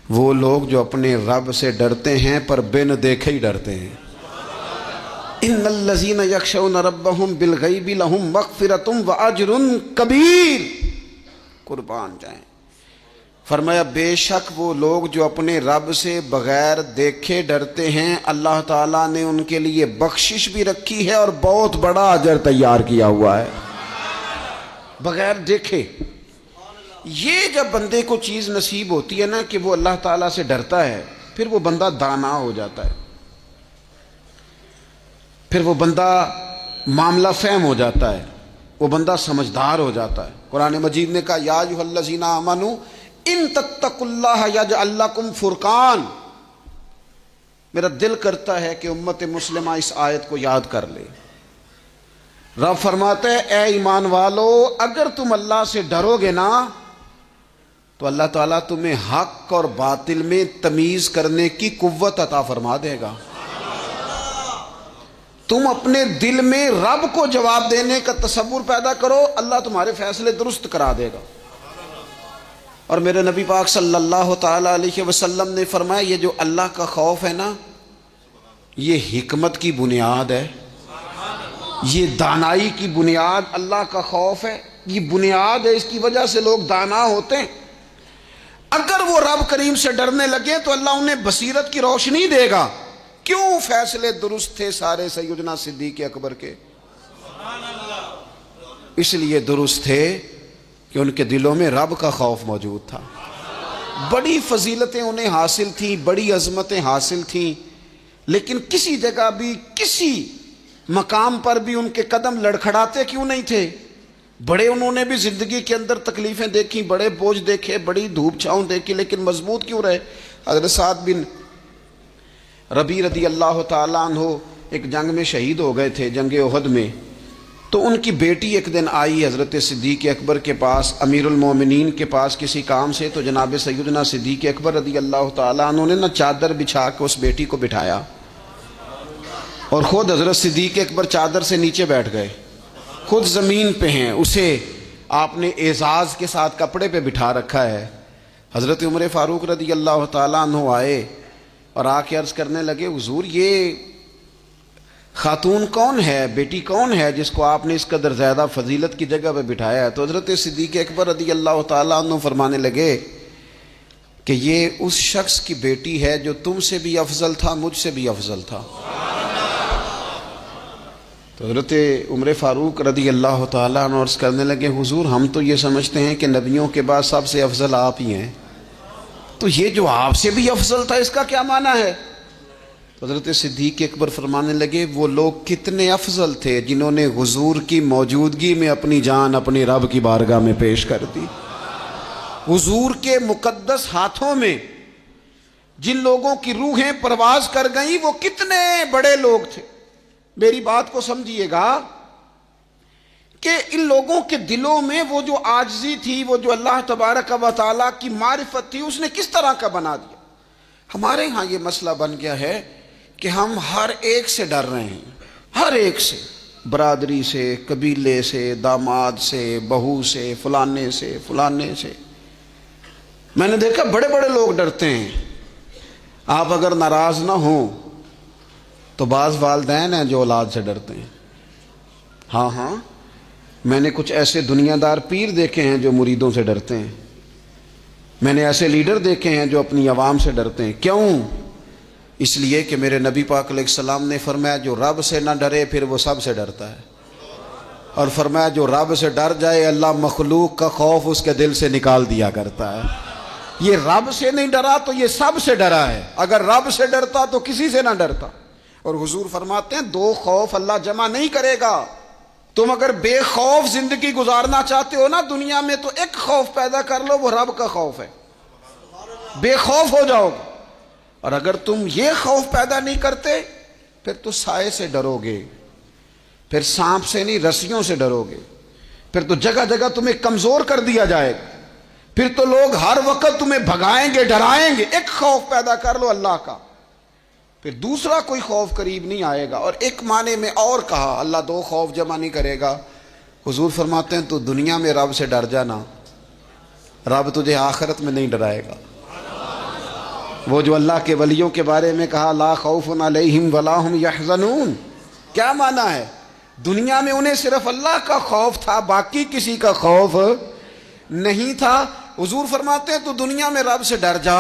وہ لوگ جو اپنے رب سے ڈرتے ہیں پر بن دیکھے ہی ڈرتے ہیں۔ ان الذین یخشون ربہم بالغیب لہم مغفرۃ واجر کبیر، قربان جائیں۔ فرمایا بے شک وہ لوگ جو اپنے رب سے بغیر دیکھے ڈرتے ہیں، اللہ تعالیٰ نے ان کے لیے بخشش بھی رکھی ہے اور بہت بڑا اجر تیار کیا ہوا ہے بغیر دیکھے۔ یہ جب بندے کو چیز نصیب ہوتی ہے نا کہ وہ اللہ تعالیٰ سے ڈرتا ہے، پھر وہ بندہ دانا ہو جاتا ہے، پھر وہ بندہ معاملہ فہم ہو جاتا ہے، وہ بندہ سمجھدار ہو جاتا ہے۔ قرآن مجید نے کہا یا ایھا الذین آمنوا ان تتقوا اللہ یجعل لکم فرقان۔ میرا دل کرتا ہے کہ امت مسلمہ اس آیت کو یاد کر لے۔ رب فرماتے ہیں اے ایمان والو، اگر تم اللہ سے ڈرو گے نا تو اللہ تعالیٰ تمہیں حق اور باطل میں تمیز کرنے کی قوت عطا فرما دے گا۔ تم اپنے دل میں رب کو جواب دینے کا تصور پیدا کرو، اللہ تمہارے فیصلے درست کرا دے گا۔ اور میرے نبی پاک صلی اللہ تعالی علیہ وسلم نے فرمایا یہ جو اللہ کا خوف ہے نا، یہ حکمت کی بنیاد ہے، یہ دانائی کی بنیاد اللہ کا خوف ہے، یہ بنیاد ہے، اس کی وجہ سے لوگ دانا ہوتے ہیں۔ اگر وہ رب کریم سے ڈرنے لگے تو اللہ انہیں بصیرت کی روشنی دے گا۔ کیوں فیصلے درست تھے سارے سیدنا صدیق اکبر کے؟ اس لیے درست تھے کہ ان کے دلوں میں رب کا خوف موجود تھا۔ بڑی فضیلتیں انہیں حاصل تھیں، بڑی عظمتیں حاصل تھیں، لیکن کسی جگہ بھی کسی مقام پر بھی ان کے قدم لڑکھڑاتے کیوں نہیں تھے؟ بڑے انہوں نے بھی زندگی کے اندر تکلیفیں دیکھی، بڑے بوجھ دیکھے، بڑی دھوپ چھاؤں دیکھی، لیکن مضبوط کیوں رہے؟ حضرت سعد بن ربیع رضی اللہ تعالیٰ عنہ ایک جنگ میں شہید ہو گئے تھے، جنگ احد میں۔ تو ان کی بیٹی ایک دن آئی حضرت صدیق اکبر کے پاس، امیر المومنین کے پاس کسی کام سے، تو جناب سیدنا صدیق اکبر رضی اللہ تعالیٰ عنہ نے نا چادر بچھا کے اس بیٹی کو بٹھایا، اور خود حضرت صدیق اکبر چادر سے نیچے بیٹھ گئے، خود زمین پہ ہیں، اسے آپ نے اعزاز کے ساتھ کپڑے پہ بٹھا رکھا ہے۔ حضرت عمر فاروق رضی اللہ تعالیٰ عنہ آئے اور آ کے عرض کرنے لگے حضور یہ خاتون کون ہے، بیٹی کون ہے جس کو آپ نے اس قدر زیادہ فضیلت کی جگہ پہ بٹھایا ہے؟ تو حضرت صدیق اکبر رضی اللہ تعالیٰ عنہ فرمانے لگے کہ یہ اس شخص کی بیٹی ہے جو تم سے بھی افضل تھا، مجھ سے بھی افضل تھا۔ تو حضرت عمر فاروق رضی اللہ تعالیٰ عنہ عرض کرنے لگے حضور ہم تو یہ سمجھتے ہیں کہ نبیوں کے بعد سب سے افضل آپ ہی ہیں، تو یہ جو آپ سے بھی افضل تھا اس کا کیا معنی ہے؟ تو حضرت صدیق اکبر فرمانے لگے وہ لوگ کتنے افضل تھے جنہوں نے حضور کی موجودگی میں اپنی جان اپنی رب کی بارگاہ میں پیش کر دی۔ حضور کے مقدس ہاتھوں میں جن لوگوں کی روحیں پرواز کر گئیں وہ کتنے بڑے لوگ تھے۔ میری بات کو سمجھیے گا کہ ان لوگوں کے دلوں میں وہ جو عاجزی تھی، وہ جو اللہ تبارک و تعالیٰ کی معرفت تھی، اس نے کس طرح کا بنا دیا۔ ہمارے ہاں یہ مسئلہ بن گیا ہے کہ ہم ہر ایک سے ڈر رہے ہیں، ہر ایک سے، برادری سے، قبیلے سے، داماد سے، بہو سے، فلانے سے، فلانے سے۔ میں نے دیکھا بڑے بڑے لوگ ڈرتے ہیں۔ آپ اگر ناراض نہ ہوں تو بعض والدین ہیں جو اولاد سے ڈرتے ہیں۔ ہاں میں نے کچھ ایسے دنیا دار پیر دیکھے ہیں جو مریدوں سے ڈرتے ہیں، میں نے ایسے لیڈر دیکھے ہیں جو اپنی عوام سے ڈرتے ہیں۔ کیوں؟ اس لیے کہ میرے نبی پاک علیہ السلام نے فرمایا جو رب سے نہ ڈرے پھر وہ سب سے ڈرتا ہے، اور فرمایا جو رب سے ڈر جائے اللہ مخلوق کا خوف اس کے دل سے نکال دیا کرتا ہے۔ یہ رب سے نہیں ڈرا تو یہ سب سے ڈرا ہے، اگر رب سے ڈرتا تو کسی سے نہ ڈرتا۔ اور حضور فرماتے ہیں دو خوف اللہ جمع نہیں کرے گا۔ تم اگر بے خوف زندگی گزارنا چاہتے ہو نا دنیا میں تو ایک خوف پیدا کر لو، وہ رب کا خوف ہے، بے خوف ہو جاؤ گے۔ اور اگر تم یہ خوف پیدا نہیں کرتے پھر تو سائے سے ڈرو گے، پھر سانپ سے نہیں رسیوں سے ڈرو گے، پھر تو جگہ جگہ تمہیں کمزور کر دیا جائے گا، پھر تو لوگ ہر وقت تمہیں بھگائیں گے، ڈرائیں گے۔ ایک خوف پیدا کر لو اللہ کا، پھر دوسرا کوئی خوف قریب نہیں آئے گا۔ اور ایک معنی میں اور کہا اللہ دو خوف جمع نہیں کرے گا۔ حضور فرماتے ہیں تو دنیا میں رب سے ڈر جانا، رب تجھے آخرت میں نہیں ڈرائے گا۔ وہ جو اللہ کے ولیوں کے بارے میں کہا لا خوف علیہم ولا ہم یحزنون، کیا معنی ہے؟ دنیا میں انہیں صرف اللہ کا خوف تھا، باقی کسی کا خوف نہیں تھا۔ حضور فرماتے ہیں تو دنیا میں رب سے ڈر جا،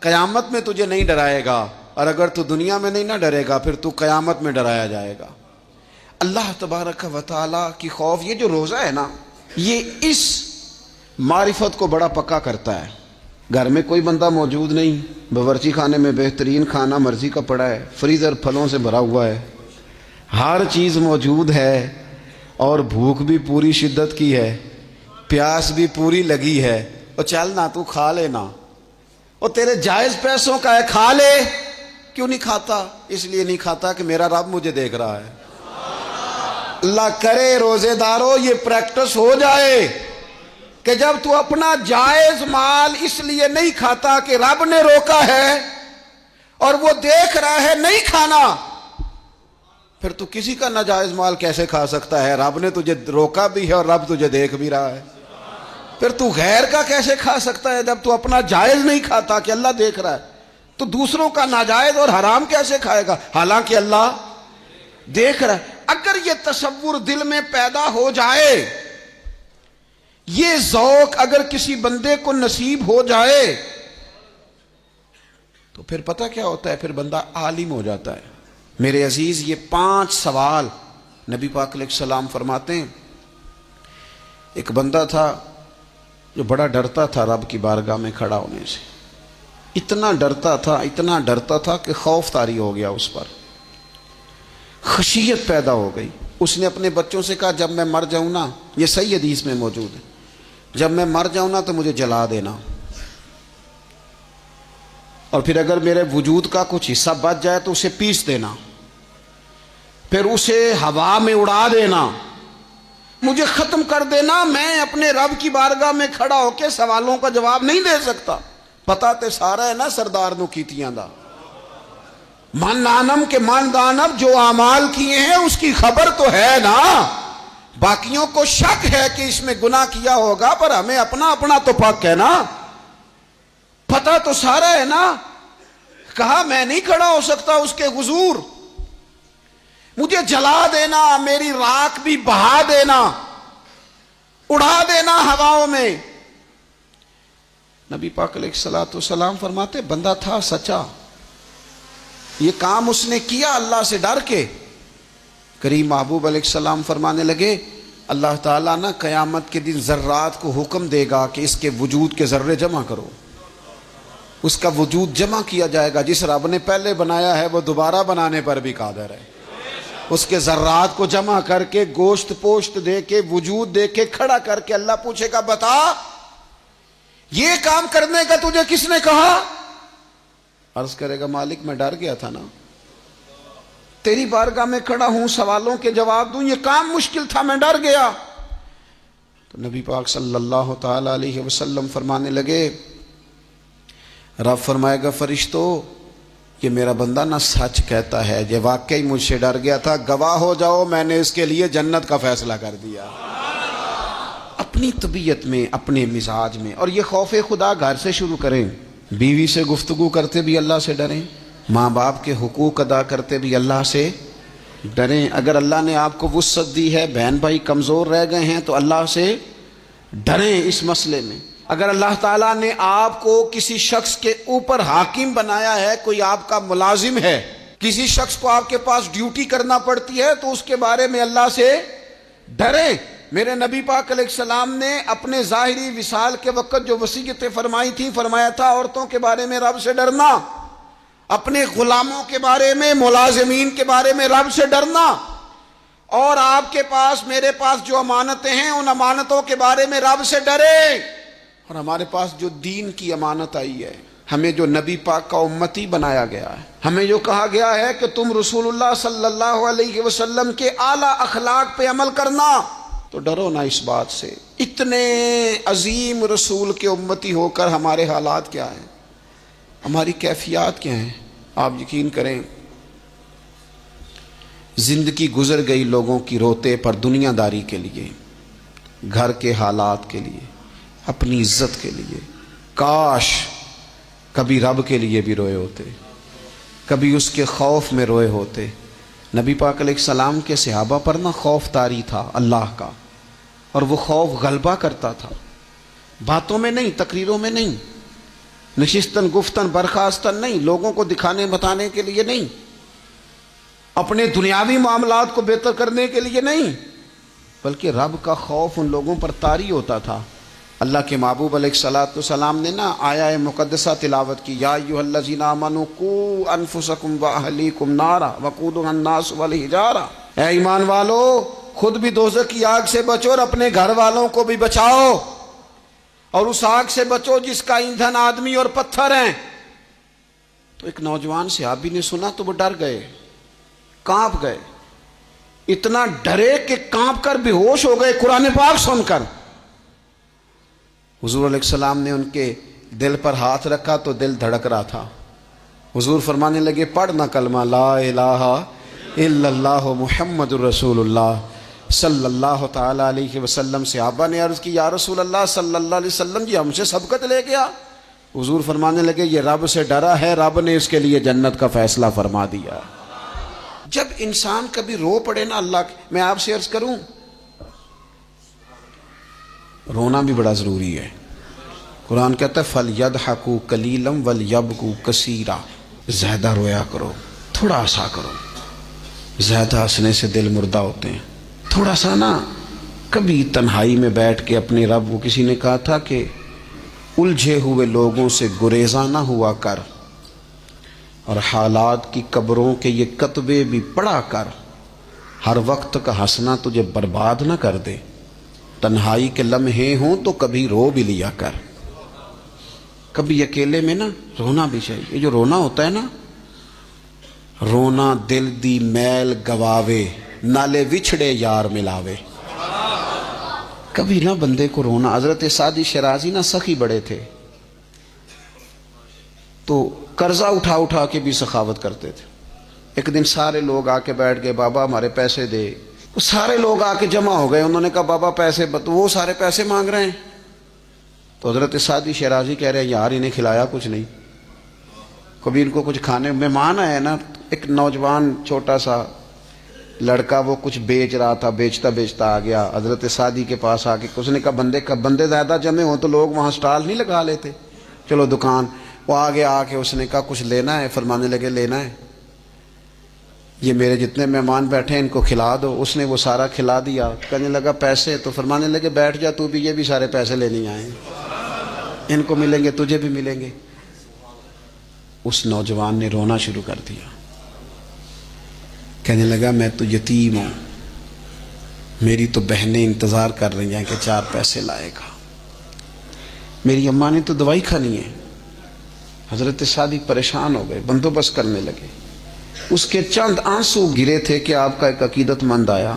قیامت میں تجھے نہیں ڈرائے گا، اور اگر تو دنیا میں نہیں نہ ڈرے گا پھر تو قیامت میں ڈرایا جائے گا۔ اللہ تبارک و تعالیٰ کی خوف، یہ جو روزہ ہے نا، یہ اس معرفت کو بڑا پکا کرتا ہے۔ گھر میں کوئی بندہ موجود نہیں، باورچی خانے میں بہترین کھانا مرضی کا پڑا ہے، فریزر پھلوں سے بھرا ہوا ہے، ہر چیز موجود ہے، اور بھوک بھی پوری شدت کی ہے، پیاس بھی پوری لگی ہے، اور چل نہ تو کھا لینا، اور تیرے جائز پیسوں کا ہے، کھا لے۔ کیوں نہیں کھاتا؟ اس لیے نہیں کھاتا کہ میرا رب مجھے دیکھ رہا ہے۔ اللہ کرے روزے دارو یہ پریکٹس ہو جائے کہ جب تو اپنا جائز مال اس لیے نہیں کھاتا کہ رب نے روکا ہے اور وہ دیکھ رہا ہے نہیں کھانا، پھر تو کسی کا ناجائز مال کیسے کھا سکتا ہے؟ رب نے تجھے روکا بھی ہے اور رب تجھے دیکھ بھی رہا ہے، پھر تو غیر کا کیسے کھا سکتا ہے جب تو اپنا جائز نہیں کھاتا کہ اللہ دیکھ رہا ہے؟ تو دوسروں کا ناجائز اور حرام کیسے کھائے گا حالانکہ اللہ دیکھ رہا ہے؟ اگر یہ تصور دل میں پیدا ہو جائے، یہ ذوق اگر کسی بندے کو نصیب ہو جائے، تو پھر پتہ کیا ہوتا ہے؟ پھر بندہ عالم ہو جاتا ہے۔ میرے عزیز، یہ 5 سوال نبی پاک علیہ السلام فرماتے ہیں۔ ایک بندہ تھا جو بڑا ڈرتا تھا رب کی بارگاہ میں کھڑا ہونے سے، اتنا ڈرتا تھا کہ خوف طاری ہو گیا، اس پر خشیت پیدا ہو گئی۔ اس نے اپنے بچوں سے کہا جب میں مر جاؤں نا، یہ صحیح حدیث میں موجود ہے، جب میں مر جاؤں نا تو مجھے جلا دینا، اور پھر اگر میرے وجود کا کچھ حصہ بچ جائے تو اسے پیس دینا، پھر اسے ہوا میں اڑا دینا، مجھے ختم کر دینا۔ میں اپنے رب کی بارگاہ میں کھڑا ہو کے سوالوں کا جواب نہیں دے سکتا۔ پتا تے سارا ہے نا سردار نو کیتیاں دا، من نانم کے من دانب، جو اعمال کیے ہیں اس کی خبر تو ہے نا، باقیوں کو شک ہے کہ اس میں گناہ کیا ہوگا، پر ہمیں اپنا تو پاک ہے نا، پتا تو سارا ہے نا۔ کہا میں نہیں کھڑا ہو سکتا اس کے حضور، مجھے جلا دینا، میری راکھ بھی بہا دینا، اڑا دینا ہواؤں میں۔ نبی پاک علیہ الصلوۃ والسلام فرماتے بندہ تھا سچا، یہ کام اس نے کیا اللہ سے ڈر کے۔ کریم محبوب علیہ السلام فرمانے لگے اللہ تعالیٰ نا قیامت کے دن ذرات کو حکم دے گا کہ اس کے وجود کے ذرے جمع کرو، اس کا وجود جمع کیا جائے گا۔ جس رب نے پہلے بنایا ہے وہ دوبارہ بنانے پر بھی قادر ہے۔ اس کے ذرات کو جمع کر کے گوشت پوشت دے کے وجود دے کے کھڑا کر کے اللہ پوچھے گا بتا یہ کام کرنے کا تجھے کس نے کہا؟ عرض کرے گا مالک میں ڈر گیا تھا نا، تیری بارگاہ میں کھڑا ہوں سوالوں کے جواب دوں، یہ کام مشکل تھا میں ڈر گیا۔ تو نبی پاک صلی اللہ تعالی علیہ وسلم فرمانے لگے، رب فرمائے گا فرشتو یہ میرا بندہ نہ سچ کہتا ہے، یہ واقعی مجھ سے ڈر گیا تھا، گواہ ہو جاؤ میں نے اس کے لیے جنت کا فیصلہ کر دیا۔ اپنی طبیعت میں، اپنے مزاج میں، اور یہ خوف خدا گھر سے شروع کریں۔ بیوی سے گفتگو کرتے بھی اللہ سے ڈریں، ماں باپ کے حقوق ادا کرتے بھی اللہ سے ڈریں۔ اگر اللہ نے آپ کو وسعت دی ہے، بہن بھائی کمزور رہ گئے ہیں تو اللہ سے ڈریں اس مسئلے میں۔ اگر اللہ تعالیٰ نے آپ کو کسی شخص کے اوپر حاکم بنایا ہے، کوئی آپ کا ملازم ہے، کسی شخص کو آپ کے پاس ڈیوٹی کرنا پڑتی ہے تو اس کے بارے میں اللہ سے ڈریں۔ میرے نبی پاک علیہ السلام نے اپنے ظاہری وصال کے وقت جو وصیتیں فرمائی تھیں، فرمایا تھا عورتوں کے بارے میں رب سے ڈرنا، اپنے غلاموں کے بارے میں، ملازمین کے بارے میں رب سے ڈرنا، اور آپ کے پاس میرے پاس جو امانتیں ہیں ان امانتوں کے بارے میں رب سے ڈرے۔ اور ہمارے پاس جو دین کی امانت آئی ہے، ہمیں جو نبی پاک کا امتی بنایا گیا ہے، ہمیں جو کہا گیا ہے کہ تم رسول اللہ صلی اللہ علیہ وسلم کے اعلیٰ اخلاق پہ عمل کرنا، تو ڈرو نہ اس بات سے۔ اتنے عظیم رسول کے امتی ہو کر ہمارے حالات کیا ہیں، ہماری کیفیات کیا ہیں؟ آپ یقین کریں زندگی گزر گئی لوگوں کی روتے پر دنیا داری کے لیے، گھر کے حالات کے لیے، اپنی عزت کے لیے۔ کاش کبھی رب کے لیے بھی روئے ہوتے، کبھی اس کے خوف میں روئے ہوتے۔ نبی پاک علیہ السلام کے صحابہ پر نہ خوف طاری تھا اللہ کا، اور وہ خوف غلبہ کرتا تھا، باتوں میں نہیں، تقریروں میں نہیں، نشستن گفتن برخاستن نہیں، لوگوں کو دکھانے بتانے کے لیے نہیں، اپنے دنیاوی معاملات کو بہتر کرنے کے لیے نہیں، بلکہ رب کا خوف ان لوگوں پر طاری ہوتا تھا۔ اللہ کے محبوب علیہ السلام نے نا آیہ مقدسہ تلاوت کی، یا ایھا الذین آمنوا قوا انفسکم واہلیکم نارا وقودھا الناس والحجارہ، اے ایمان والو خود بھی دوزخ کی آگ سے بچو اور اپنے گھر والوں کو بھی بچاؤ، اور اس آگ سے بچو جس کا ایندھن آدمی اور پتھر ہیں۔ تو ایک نوجوان صحابی نے سنا تو وہ ڈر گئے، کانپ گئے، اتنا ڈرے کہ کانپ کر بے ہوش ہو گئے قرآن پاک سن کر۔ حضور علیہ السلام نے ان کے دل پر ہاتھ رکھا تو دل دھڑک رہا تھا۔ حضور فرمانے لگے، پڑھنا کلمہ لا الہ الا اللہ محمد الرسول اللہ صلی اللہ تعالی علیہ وسلم۔ صحابہ نے عرض کی، یا رسول اللہ صلی اللہ علیہ وسلم جی ہم سے سبقت لے گیا۔ حضور فرمانے لگے، یہ رب سے ڈرا ہے، رب نے اس کے لیے جنت کا فیصلہ فرما دیا۔ جب انسان کبھی رو پڑے نا اللہ، میں آپ سے عرض کروں، رونا بھی بڑا ضروری ہے۔ قرآن کہتا ہے فَلْيَضْحَكُوا قَلِيلًا وَلْيَبْكُوا كَثِيرًا، زیادہ رویا کرو، تھوڑا ہنسا کرو۔ زیادہ ہنسنے سے دل مردہ ہوتے ہیں، تھوڑا سا نا کبھی تنہائی میں بیٹھ کے اپنے رب کو، کسی نے کہا تھا کہ الجھے ہوئے لوگوں سے گریزاں نہ ہوا کر، اور حالات کی قبروں کے یہ کتبے بھی پڑھا کر، ہر وقت کا ہنسنا تجھے برباد نہ کر دے، تنہائی کے لمحے ہوں تو کبھی رو بھی لیا کر۔ کبھی اکیلے میں نا رونا بھی چاہیے۔ یہ جو رونا ہوتا ہے نا، رونا دل دی میل گواوے، نالے وچھڑے یار ملاوے۔ کبھی نہ بندے کو رونا، حضرت سعدی شیرازی نا سخی بڑے تھے، تو قرضہ اٹھا اٹھا کے بھی سخاوت کرتے تھے۔ ایک دن سارے لوگ آ کے بیٹھ گئے، بابا ہمارے پیسے دے۔ وہ سارے لوگ آ کے جمع ہو گئے، انہوں نے کہا بابا پیسے، وہ سارے پیسے مانگ رہے ہیں۔ تو حضرت سعدی شیرازی کہہ رہے ہیں، یار انہیں کھلایا کچھ نہیں، کبھی ان کو کچھ کھانے مہمان آئے نا۔ ایک نوجوان چھوٹا سا لڑکا وہ کچھ بیچ رہا تھا، بیچتا بیچتا آ گیا حضرت سعدی کے پاس آ کے، اس نے کہا بندے زیادہ جمع ہوں تو لوگ وہاں سٹال نہیں لگا لیتے، چلو دکان۔ وہ آگے آ کے اس نے کہا کچھ لینا ہے؟ فرمانے لگے لینا ہے، یہ میرے جتنے مہمان بیٹھے ہیں ان کو کھلا دو۔ اس نے وہ سارا کھلا دیا۔ کہنے لگا پیسے؟ تو فرمانے لگے بیٹھ جا تو بھی، یہ بھی سارے پیسے لینے آئے ہیں، ان کو ملیں گے تجھے بھی ملیں گے۔ اس نوجوان نے رونا شروع کر دیا، کہنے لگا میں تو یتیم ہوں، میری تو بہنیں انتظار کر رہی ہیں کہ 4 پیسے لائے گا، میری اماں نے تو دوائی کھانی ہے۔ حضرت سعدی پریشان ہو گئے، بندوبست کرنے لگے۔ اس کے چند آنسو گرے تھے کہ آپ کا ایک عقیدت مند آیا،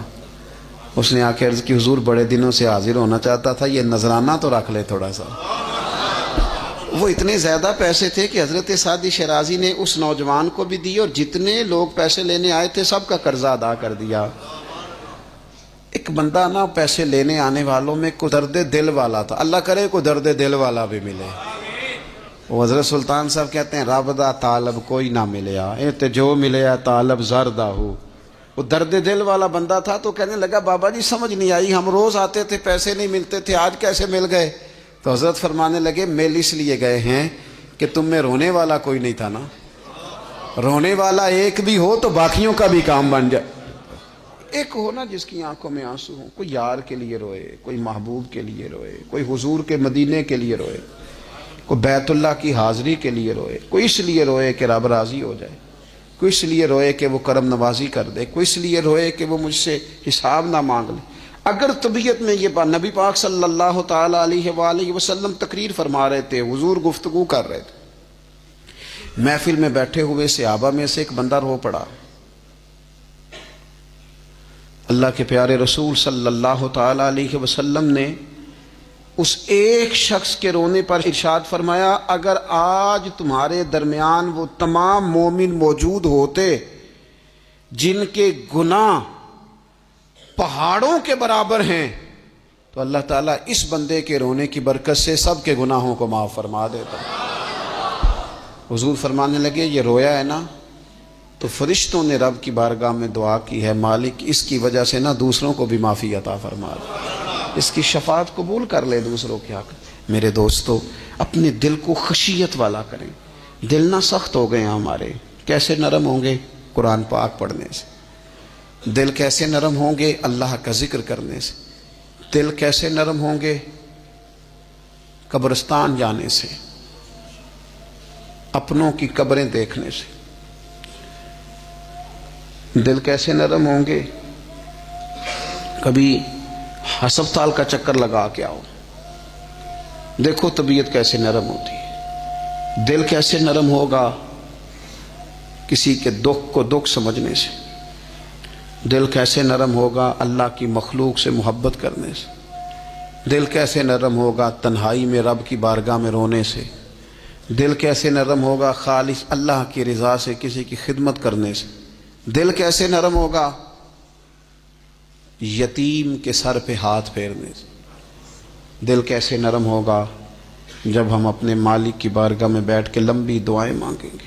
اس نے آ کے عرض کی حضور بڑے دنوں سے حاضر ہونا چاہتا تھا، یہ نذرانہ تو رکھ لے تھوڑا سا۔ وہ اتنے زیادہ پیسے تھے کہ حضرت سعدی شیرازی نے اس نوجوان کو بھی دی، اور جتنے لوگ پیسے لینے آئے تھے سب کا قرضہ ادا کر دیا۔ ایک بندہ نا پیسے لینے آنے والوں میں کوئی درد دل والا تھا، اللہ کرے کوئی درد دل والا بھی ملے۔ وہ حضرت سلطان صاحب کہتے ہیں رب دا طالب کوئی نہ ملیا، اے تے جو ملیا طالب زردہ ہو۔ وہ درد دل والا بندہ تھا، تو کہنے لگا بابا جی سمجھ نہیں آئی، ہم روز آتے تھے پیسے نہیں ملتے تھے، آج کیسے مل گئے؟ تو حضرت فرمانے لگے مل اس لیے گئے ہیں کہ تم میں رونے والا کوئی نہیں تھا نا، رونے والا ایک بھی ہو تو باقیوں کا بھی کام بن جائے۔ ایک ہو نا جس کی آنکھوں میں آنسو ہوں، کوئی یار کے لیے روئے، کوئی محبوب کے لیے روئے، کوئی حضور کے مدینے کے لیے روئے، کوئی بیت اللہ کی حاضری کے لیے روئے، کوئی اس لیے روئے کہ رب راضی ہو جائے، کوئی اس لیے روئے کہ وہ کرم نوازی کر دے، کوئی اس لیے روئے کہ وہ مجھ سے حساب نہ مانگ لے۔ اگر طبیعت میں یہ بات، نبی پاک صلی اللہ تعالی علیہ وآلہ وسلم تقریر فرما رہے تھے، حضور گفتگو کر رہے تھے، محفل میں بیٹھے ہوئے صحابہ میں سے ایک بندہ رو پڑا۔ اللہ کے پیارے رسول صلی اللہ تعالی علیہ وسلم نے اس ایک شخص کے رونے پر ارشاد فرمایا، اگر آج تمہارے درمیان وہ تمام مومن موجود ہوتے جن کے گناہ پہاڑوں کے برابر ہیں، تو اللہ تعالیٰ اس بندے کے رونے کی برکت سے سب کے گناہوں کو معاف فرما دیتا۔ حضور فرمانے لگے یہ رویا ہے نا تو فرشتوں نے رب کی بارگاہ میں دعا کی ہے، مالک اس کی وجہ سے نا دوسروں کو بھی معافی عطا فرما دے، اس کی شفاعت قبول کر لے دوسروں کے حق۔ میرے دوستو، اپنے دل کو خشیت والا کریں۔ دل نہ سخت ہو گئے ہمارے، کیسے نرم ہوں گے؟ قرآن پاک پڑھنے سے۔ دل کیسے نرم ہوں گے؟ اللہ کا ذکر کرنے سے۔ دل کیسے نرم ہوں گے؟ قبرستان جانے سے، اپنوں کی قبریں دیکھنے سے۔ دل کیسے نرم ہوں گے؟ کبھی ہسپتال کا چکر لگا کے آؤ، دیکھو طبیعت کیسے نرم ہوتی ہے۔ دل کیسے نرم ہوگا؟ کسی کے دکھ کو دکھ سمجھنے سے۔ دل کیسے نرم ہوگا؟ اللہ کی مخلوق سے محبت کرنے سے۔ دل کیسے نرم ہوگا؟ تنہائی میں رب کی بارگاہ میں رونے سے۔ دل کیسے نرم ہوگا؟ خالص اللہ کی رضا سے کسی کی خدمت کرنے سے۔ دل کیسے نرم ہوگا؟ یتیم کے سر پہ ہاتھ پھیرنے سے۔ دل کیسے نرم ہوگا؟ جب ہم اپنے مالک کی بارگاہ میں بیٹھ کے لمبی دعائیں مانگیں گے۔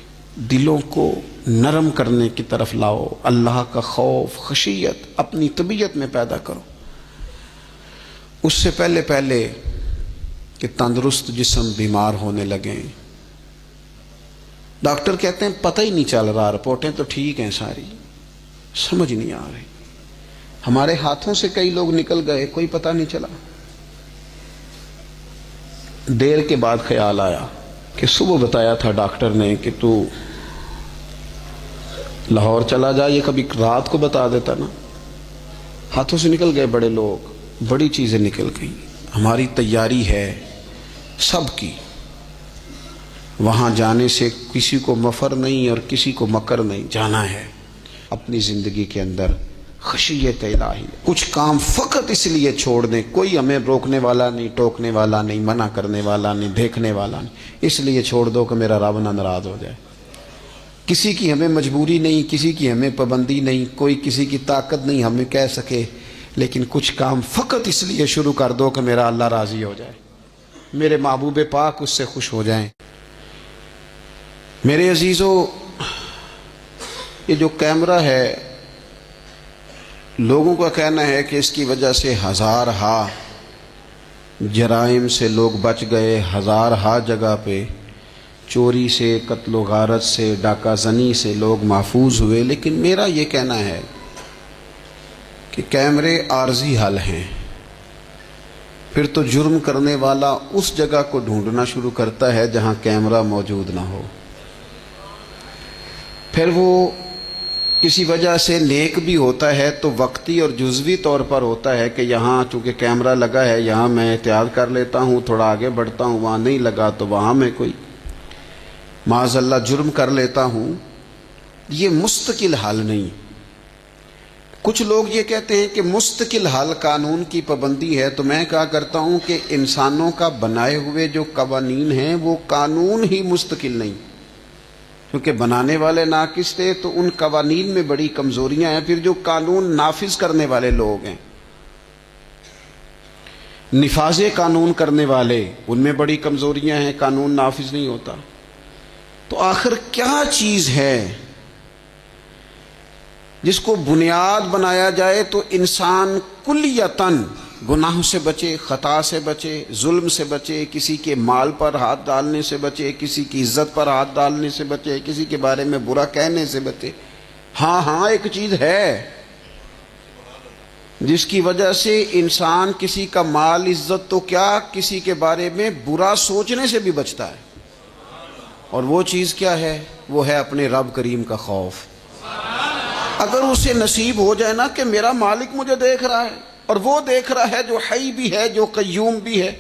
دلوں کو نرم کرنے کی طرف لاؤ، اللہ کا خوف خشیت اپنی طبیعت میں پیدا کرو۔ اس سے پہلے کہ تندرست جسم بیمار ہونے لگیں۔ ڈاکٹر کہتے ہیں پتہ ہی نہیں چل رہا، رپورٹیں تو ٹھیک ہیں ساری، سمجھ نہیں آ رہی۔ ہمارے ہاتھوں سے کئی لوگ نکل گئے، کوئی پتہ نہیں چلا۔ دیر کے بعد خیال آیا کہ صبح بتایا تھا ڈاکٹر نے کہ تو لاہور چلا جا، یہ کبھی رات کو بتا دیتا نا۔ ہاتھوں سے نکل گئے بڑے لوگ، بڑی چیزیں نکل گئیں۔ ہماری تیاری ہے سب کی، وہاں جانے سے کسی کو مفر نہیں اور کسی کو مکر نہیں، جانا ہے۔ اپنی زندگی کے اندر خشیت الہی، کچھ کام فقط اس لیے چھوڑ دیں، کوئی ہمیں روکنے والا نہیں، ٹوکنے والا نہیں، منع کرنے والا نہیں، دیکھنے والا نہیں، اس لیے چھوڑ دو کہ میرا رب نہ ناراض ہو جائے۔ کسی کی ہمیں مجبوری نہیں، کسی کی ہمیں پابندی نہیں، کوئی کسی کی طاقت نہیں ہمیں کہہ سکے، لیکن کچھ کام فقط اس لیے شروع کر دو کہ میرا اللہ راضی ہو جائے، میرے محبوب پاک اس سے خوش ہو جائیں۔ میرے عزیزو، یہ جو کیمرہ ہے، لوگوں کا کہنا ہے کہ اس کی وجہ سے ہزارہا جرائم سے لوگ بچ گئے، ہزارہا جگہ پہ چوری سے، قتل و غارت سے، ڈاکہ زنی سے لوگ محفوظ ہوئے۔ لیکن میرا یہ کہنا ہے کہ کیمرے عارضی حل ہیں، پھر تو جرم کرنے والا اس جگہ کو ڈھونڈنا شروع کرتا ہے جہاں کیمرہ موجود نہ ہو۔ پھر وہ کسی وجہ سے نیک بھی ہوتا ہے تو وقتی اور جزوی طور پر ہوتا ہے کہ یہاں چونکہ کیمرہ لگا ہے یہاں میں احتیاط کر لیتا ہوں، تھوڑا آگے بڑھتا ہوں، وہاں نہیں لگا تو وہاں میں کوئی معاذ اللہ جرم کر لیتا ہوں۔ یہ مستقل حل نہیں۔ کچھ لوگ یہ کہتے ہیں کہ مستقل حل قانون کی پابندی ہے، تو میں کہا کرتا ہوں کہ انسانوں کا بنائے ہوئے جو قوانین ہیں وہ قانون ہی مستقل نہیں، کیونکہ بنانے والے ناقص تھے تو ان قوانین میں بڑی کمزوریاں ہیں۔ پھر جو قانون نافذ کرنے والے لوگ ہیں، نفاذ قانون کرنے والے، ان میں بڑی کمزوریاں ہیں، قانون نافذ نہیں ہوتا۔ تو آخر کیا چیز ہے جس کو بنیاد بنایا جائے تو انسان کلیتاً گناہوں سے بچے، خطا سے بچے، ظلم سے بچے، کسی کے مال پر ہاتھ ڈالنے سے بچے، کسی کی عزت پر ہاتھ ڈالنے سے بچے، کسی کے بارے میں برا کہنے سے بچے۔ ہاں ایک چیز ہے جس کی وجہ سے انسان کسی کا مال، عزت تو کیا، کسی کے بارے میں برا سوچنے سے بھی بچتا ہے، اور وہ چیز کیا ہے؟ وہ ہے اپنے رب کریم کا خوف۔ اگر اسے نصیب ہو جائے نا کہ میرا مالک مجھے دیکھ رہا ہے، اور وہ دیکھ رہا ہے جو حی بھی ہے، جو قیوم بھی ہے،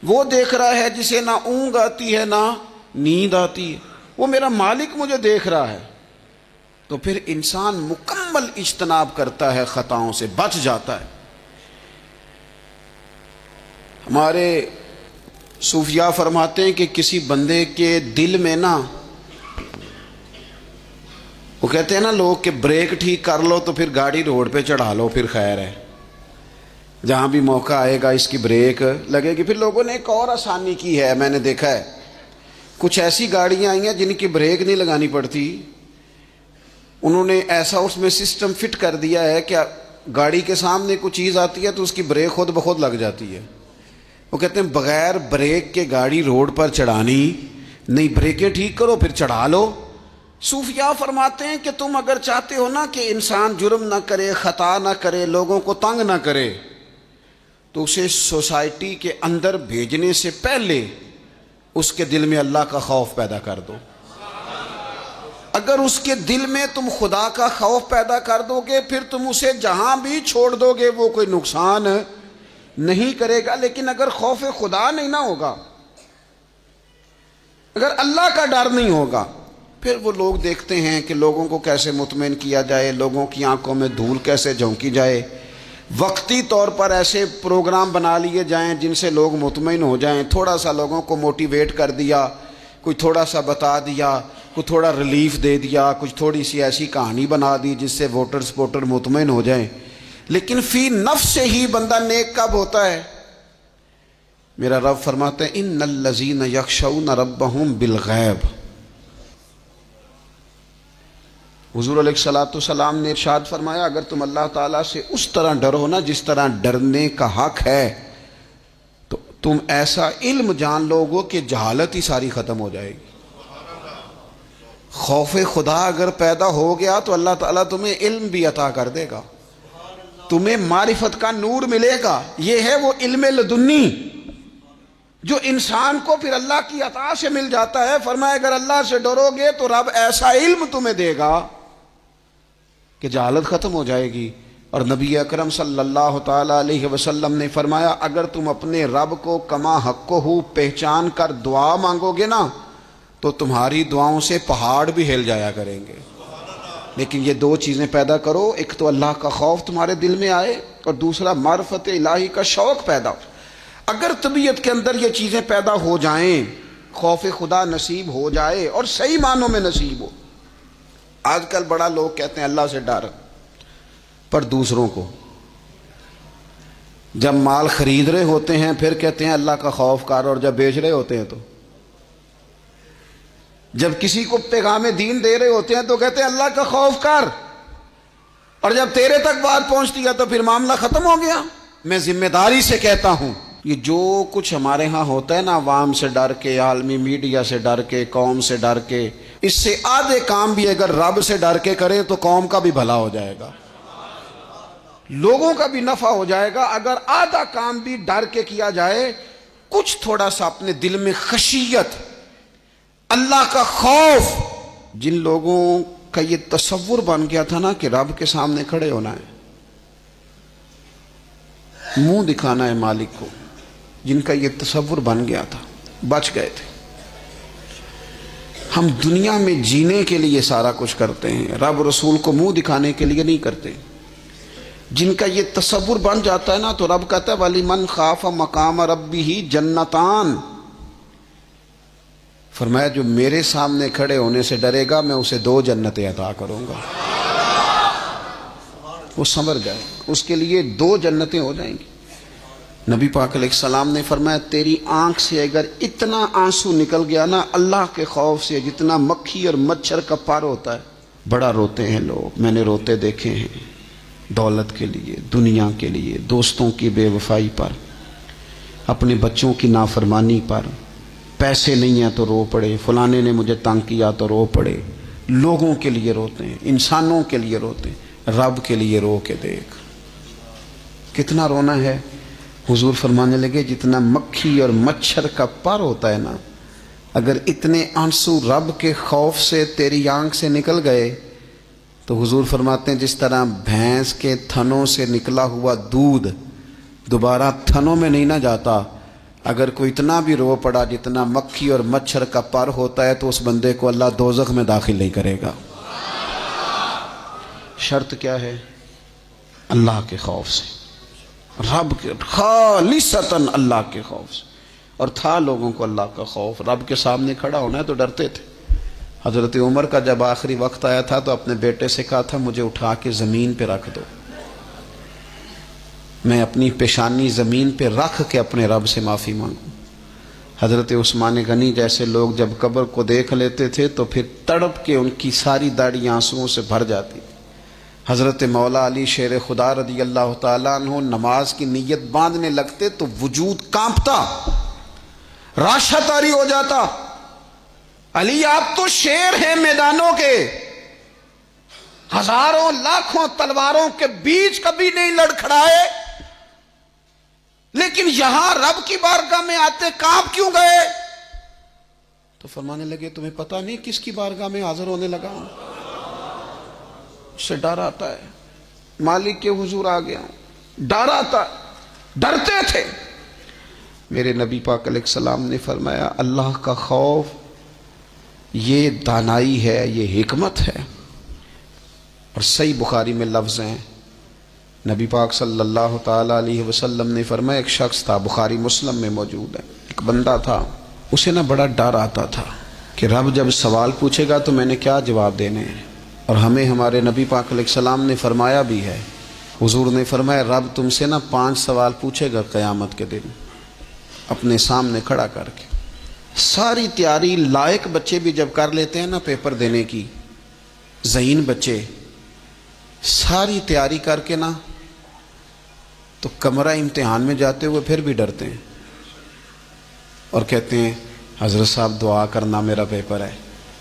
وہ دیکھ رہا ہے جسے نہ اونگ آتی ہے نہ نیند آتی ہے، وہ میرا مالک مجھے دیکھ رہا ہے، تو پھر انسان مکمل اجتناب کرتا ہے، خطاؤں سے بچ جاتا ہے۔ ہمارے صوفیاء فرماتے ہیں کہ کسی بندے کے دل میں نا، وہ کہتے ہیں نا لوگ کہ بریک ٹھیک کر لو تو پھر گاڑی روڈ پہ چڑھا لو، پھر خیر ہے، جہاں بھی موقع آئے گا اس کی بریک لگے گی۔ پھر لوگوں نے ایک اور آسانی کی ہے، میں نے دیکھا ہے، کچھ ایسی گاڑیاں آئی ہیں جن کی بریک نہیں لگانی پڑتی، انہوں نے ایسا اس میں سسٹم فٹ کر دیا ہے کہ گاڑی کے سامنے کوئی چیز آتی ہے تو اس کی بریک خود بخود لگ جاتی ہے۔ وہ کہتے ہیں بغیر بریک کے گاڑی روڈ پر چڑھانی نہیں، بریکیں ٹھیک کرو پھر چڑھا لو۔ صوفیاء فرماتے ہیں کہ تم اگر چاہتے ہو نا کہ انسان جرم نہ کرے، خطا نہ کرے، لوگوں کو تنگ نہ کرے، تو اسے سوسائٹی کے اندر بھیجنے سے پہلے اس کے دل میں اللہ کا خوف پیدا کر دو۔ اگر اس کے دل میں تم خدا کا خوف پیدا کر دو گے، پھر تم اسے جہاں بھی چھوڑ دو گے وہ کوئی نقصان نہیں کرے گا۔ لیکن اگر خوف خدا نہیں نہ ہوگا، اگر اللہ کا ڈر نہیں ہوگا، پھر وہ لوگ دیکھتے ہیں کہ لوگوں کو کیسے مطمئن کیا جائے، لوگوں کی آنکھوں میں دھول کیسے جھونکی جائے، وقتی طور پر ایسے پروگرام بنا لیے جائیں جن سے لوگ مطمئن ہو جائیں، تھوڑا سا لوگوں کو موٹیویٹ کر دیا، کوئی تھوڑا سا بتا دیا، کوئی تھوڑا ریلیف دے دیا، کچھ تھوڑی سی ایسی کہانی بنا دی جس سے ووٹر سپورٹر مطمئن ہو جائیں۔ لیکن فی نفس سے ہی بندہ نیک کب ہوتا ہے؟ میرا رب فرماتا ہے ان الذین یخشون ربہم بالغیب۔ حضور علیہ الصلوۃ والسلام نے ارشاد فرمایا اگر تم اللہ تعالیٰ سے اس طرح ڈرو نا جس طرح ڈرنے کا حق ہے، تو تم ایسا علم جان لو گو کہ جہالت ہی ساری ختم ہو جائے گی۔ خوف خدا اگر پیدا ہو گیا تو اللہ تعالیٰ تمہیں علم بھی عطا کر دے گا، تمہیں معرفت کا نور ملے گا۔ یہ ہے وہ علم لدنی جو انسان کو پھر اللہ کی عطا سے مل جاتا ہے۔ فرمایا اگر اللہ سے ڈرو گے تو رب ایسا علم تمہیں دے گا کہ جہالت ختم ہو جائے گی۔ اور نبی اکرم صلی اللہ تعالی علیہ وسلم نے فرمایا اگر تم اپنے رب کو کما حقہ پہچان کر دعا مانگو گے نا تو تمہاری دعاؤں سے پہاڑ بھی ہل جایا کریں گے۔ لیکن یہ دو چیزیں پیدا کرو، ایک تو اللہ کا خوف تمہارے دل میں آئے اور دوسرا معرفت الہی کا شوق پیدا ہو۔ اگر طبیعت کے اندر یہ چیزیں پیدا ہو جائیں، خوف خدا نصیب ہو جائے اور صحیح معنوں میں نصیب ہو۔ آج کل بڑا لوگ کہتے ہیں اللہ سے ڈر، پر دوسروں کو جب مال خرید رہے ہوتے ہیں پھر کہتے ہیں اللہ کا خوف کر، اور جب بیچ رہے ہوتے ہیں تو، جب کسی کو پیغام دین دے رہے ہوتے ہیں تو کہتے ہیں اللہ کا خوف کر، اور جب تیرے تک بات پہنچتی ہے تو پھر معاملہ ختم ہو گیا۔ میں ذمہ داری سے کہتا ہوں یہ جو کچھ ہمارے ہاں ہوتا ہے نا، عوام سے ڈر کے، عالمی میڈیا سے ڈر کے، قوم سے ڈر کے، اس سے آدھے کام بھی اگر رب سے ڈر کے کریں تو قوم کا بھی بھلا ہو جائے گا، لوگوں کا بھی نفع ہو جائے گا۔ اگر آدھا کام بھی ڈر کے کیا جائے، کچھ تھوڑا سا اپنے دل میں خشیت، اللہ کا خوف، جن لوگوں کا یہ تصور بن گیا تھا نا کہ رب کے سامنے کھڑے ہونا ہے، منہ دکھانا ہے مالک کو، جن کا یہ تصور بن گیا تھا بچ گئے تھے۔ ہم دنیا میں جینے کے لیے سارا کچھ کرتے ہیں، رب رسول کو منہ دکھانے کے لیے نہیں کرتے۔ جن کا یہ تصور بن جاتا ہے نا تو رب کہتا ہے وَلِمَنْ خَافَ مَقَامَ رَبِّهِ جَنَّتَانِ، فرمایا جو میرے سامنے کھڑے ہونے سے ڈرے گا میں اسے 2 جنتیں عطا کروں گا۔ وہ سنور جائے، اس کے لیے 2 جنتیں ہو جائیں گی۔ نبی پاک علیہ السلام نے فرمایا تیری آنکھ سے اگر اتنا آنسو نکل گیا نا اللہ کے خوف سے، جتنا مکھی اور مچھر کا پر ہوتا ہے، بڑا روتے ہیں لوگ، میں نے روتے دیکھے ہیں، دولت کے لیے، دنیا کے لیے، دوستوں کی بے وفائی پر، اپنے بچوں کی نافرمانی پر، پیسے نہیں ہیں تو رو پڑے، فلانے نے مجھے تنگ کیا تو رو پڑے۔ لوگوں کے لیے روتے ہیں، انسانوں کے لیے روتے ہیں، رب کے لیے رو کے دیکھ کتنا رونا ہے۔ حضور فرمانے لگے جتنا مکھی اور مچھر کا پر ہوتا ہے نا، اگر اتنے آنسو رب کے خوف سے تیری آنکھ سے نکل گئے تو حضور فرماتے ہیں جس طرح بھینس کے تھنوں سے نکلا ہوا دودھ دوبارہ تھنوں میں نہیں نہ جاتا، اگر کوئی اتنا بھی رو پڑا جتنا مکھی اور مچھر کا پر ہوتا ہے تو اس بندے کو اللہ دوزخ میں داخل نہیں کرے گا۔ شرط کیا ہے؟ اللہ کے خوف سے، رب کے خالصتاً اللہ کے خوف سے۔ اور تھا لوگوں کو اللہ کا خوف، رب کے سامنے کھڑا ہونا ہے تو ڈرتے تھے۔ حضرت عمر کا جب آخری وقت آیا تھا تو اپنے بیٹے سے کہا تھا مجھے اٹھا کے زمین پہ رکھ دو، میں اپنی پیشانی زمین پہ رکھ کے اپنے رب سے معافی مانگوں۔ حضرت عثمان غنی جیسے لوگ جب قبر کو دیکھ لیتے تھے تو پھر تڑپ کے ان کی ساری داڑھی آنسوؤں سے بھر جاتی تھی۔ حضرت مولا علی شیر خدا رضی اللہ تعالیٰ عنہ نماز کی نیت باندھنے لگتے تو وجود کانپتا، راشہ طاری ہو جاتا۔ علی آپ تو شیر ہیں میدانوں کے، ہزاروں لاکھوں تلواروں کے بیچ کبھی نہیں لڑکھڑائے، لیکن یہاں رب کی بارگاہ میں آتے کانپ کیوں گئے؟ تو فرمانے لگے تمہیں پتہ نہیں کس کی بارگاہ میں حاضر ہونے لگا ہوں؟ اس سے ڈر آتا ہے، مالک کے حضور آ گیا ہوں، ڈر آتا، ڈرتے تھے۔ میرے نبی پاک علیہ السلام نے فرمایا اللہ کا خوف یہ دانائی ہے، یہ حکمت ہے۔ اور صحیح بخاری میں لفظ ہیں، نبی پاک صلی اللہ تعالیٰ علیہ وسلم نے فرمایا ایک شخص تھا، بخاری مسلم میں موجود ہے، ایک بندہ تھا، اسے نا بڑا ڈر آتا تھا کہ رب جب سوال پوچھے گا تو میں نے کیا جواب دینے ہیں۔ اور ہمیں ہمارے نبی پاک علیہ السلام نے فرمایا بھی ہے، حضور نے فرمایا رب تم سے نا 5 سوال پوچھے گا قیامت کے دن اپنے سامنے کھڑا کر کے۔ ساری تیاری لائق بچے بھی جب کر لیتے ہیں نا پیپر دینے کی، ذہین بچے ساری تیاری کر کے نا تو کمرہ امتحان میں جاتے ہوئے پھر بھی ڈرتے ہیں اور کہتے ہیں حضرت صاحب دعا کرنا میرا پیپر ہے۔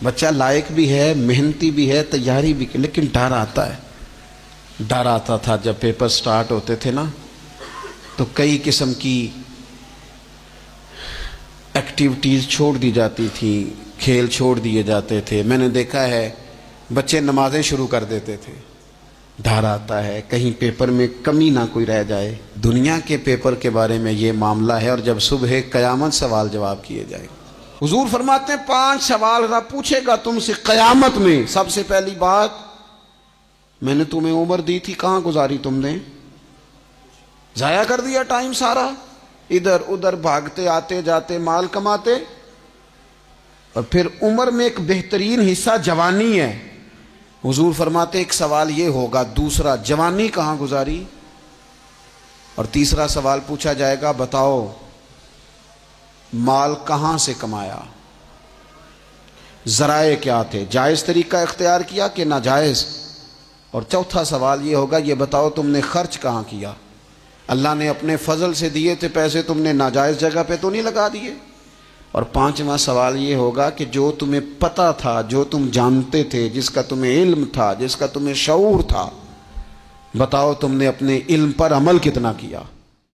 بچہ لائق بھی ہے، محنتی بھی ہے، تیاری بھی، لیکن ڈر آتا ہے۔ ڈر آتا تھا جب پیپر سٹارٹ ہوتے تھے نا تو کئی قسم کی ایکٹیویٹیز چھوڑ دی جاتی تھی، کھیل چھوڑ دیے جاتے تھے۔ میں نے دیکھا ہے بچے نمازیں شروع کر دیتے تھے، ڈر آتا ہے کہیں پیپر میں کمی نہ کوئی رہ جائے۔ دنیا کے پیپر کے بارے میں یہ معاملہ ہے، اور جب صبح قیامت سوال جواب کیے جائے، حضور فرماتے ہیں 5 سوال رب پوچھے گا تم سے قیامت میں۔ سب سے پہلی بات، میں نے تمہیں عمر دی تھی کہاں گزاری تم نے؟ ضائع کر دیا ٹائم سارا، ادھر ادھر بھاگتے آتے جاتے مال کماتے۔ اور پھر عمر میں ایک بہترین حصہ جوانی ہے، حضور فرماتے ایک سوال یہ ہوگا، دوسرا جوانی کہاں گزاری؟ اور تیسرا سوال پوچھا جائے گا بتاؤ مال کہاں سے کمایا، ذرائع کیا تھے، جائز طریقہ اختیار کیا کہ ناجائز؟ اور چوتھا سوال یہ ہوگا یہ بتاؤ تم نے خرچ کہاں کیا، اللہ نے اپنے فضل سے دیے تھے پیسے، تم نے ناجائز جگہ پہ تو نہیں لگا دیے؟ اور 5واں سوال یہ ہوگا کہ جو تمہیں پتہ تھا، جو تم جانتے تھے، جس کا تمہیں علم تھا، جس کا تمہیں شعور تھا، بتاؤ تم نے اپنے علم پر عمل کتنا کیا؟